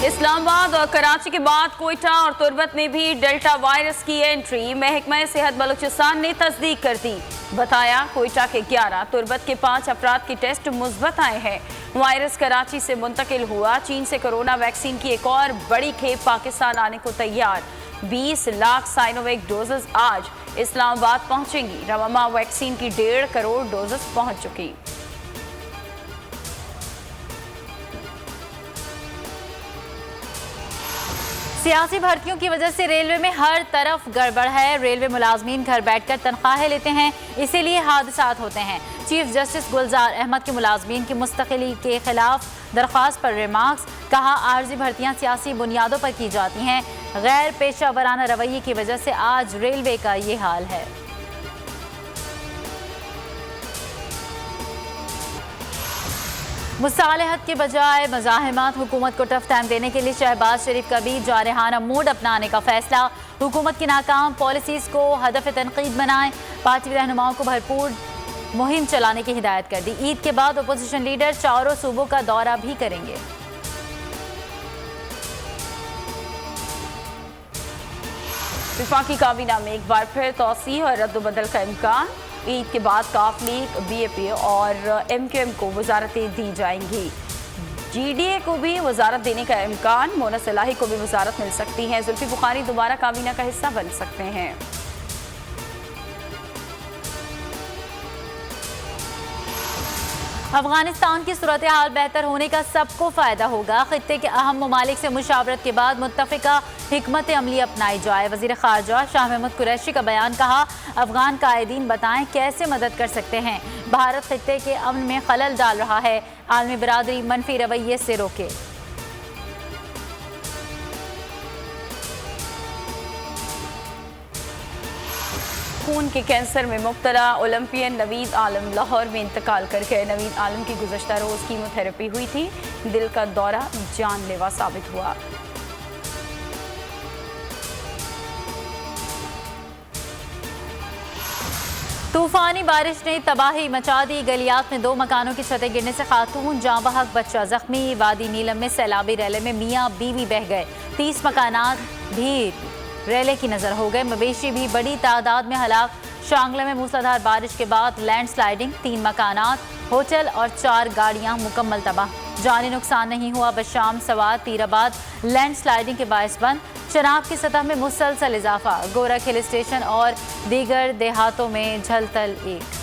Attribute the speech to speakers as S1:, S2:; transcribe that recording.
S1: इस्लामाबाद और कराची के बाद कोयटा और तुर्बत में भी डेल्टा वायरस की एंट्री। महकमा सेहत बलूचिस्तान ने तस्दीक कर दी। बताया कोयटा के 11, तुर्बत के 5 अफराद के टेस्ट मुस्बत आए हैं। वायरस कराची से मुंतकिल हुआ। चीन से कोरोना वैक्सीन की एक और बड़ी खेप पाकिस्तान आने को तैयार। 20 लाख साइनोवेक डोजेस आज इस्लामाबाद पहुंचेंगी। रवामा वैक्सीन की 1.5 करोड़ डोजेस पहुंच चुकी।
S2: सियासी भर्तियों की वजह से रेलवे में हर तरफ गड़बड़ है। रेलवे मुलाजमीन घर बैठकर तनख्वाहें लेते हैं, इसीलिए हादसात होते हैं। चीफ जस्टिस गुलजार अहमद के मुलाजमीन की मुस्तकिली के खिलाफ दरख्वास्त पर रिमार्क्स। कहा, आर्जी भर्तियां सियासी बुनियादों पर की जाती हैं। गैर पेशा वराना रवैये की वजह से आज रेलवे का ये हाल है। मुसालहत के बजाय मज़ाहमत। हुकूमत को टफ टाइम देने के लिए शहबाज शरीफ का भी जारहाना मूड अपनाने का फैसला। हुकूमत की नाकाम पॉलिसीज़ को हदफ तनकीद बनाएं। पार्टी रहनुमाओं को भरपूर मुहिम चलाने की हिदायत कर दी। ईद के बाद अपोजिशन लीडर चारों सूबों का दौरा भी करेंगे।
S1: विफाकी काबीना में एक बार फिर तौसी और रद्द-बदल का इम्कान। ईद के बाद काफ लीग, बीएपी और एमक्यूएम को वजारतें दी जाएंगी। जीडीए को भी वजारत देने का इम्कान। मोना सलाही को भी वजारत मिल सकती है। जुल्फी बुखारी दोबारा काबीना का हिस्सा बन सकते हैं।
S2: अफगानिस्तान की सूरत हाल बेहतर होने का सबको फ़ायदा होगा। खित्ते के अहम ममालिक से मुशावरत के बाद मुत्तफ़िका हिकमत अमली अपनाई जाए। वज़ीर ख़ारजा शाह महमूद कुरैशी का बयान। कहा, अफगान कायदीन बताएं कैसे मदद कर सकते हैं। भारत खित्ते के अमन में खलल डाल रहा है। आलमी बरादरी मनफी रवैये से रोके।
S1: खून के कैंसर में मुब्तला ओलंपियन नवीद आलम लाहौर में इंतकाल कर गए। नवीद आलम की गुज़श्ता रोज़ कीमोथेरेपी हुई थी। दिल का दौरा जानलेवा साबित हुआ।
S2: तूफानी बारिश ने तबाही मचा दी। गलियात में 2 मकानों की छतें गिरने से खातून जाँ बहक, बच्चा जख्मी। वादी नीलम में सैलाबी रैले में मियाँ बीवी बह गए। 30 मकानात भी रेले की नजर हो गए। मवेशी भी बड़ी तादाद में हलाक। शांगला में मूसलाधार बारिश के बाद लैंडस्लाइडिंग। 3 मकानात, होटल और 4 गाड़ियां मुकम्मल तबाह। जानी नुकसान नहीं हुआ। बशाम, सवात, पीराबाद लैंडस्लाइडिंग के बायस बंद। चनाब की सतह में मुसलसल इजाफा। गोरख हिल स्टेशन और दीगर देहातों में झलतल एक।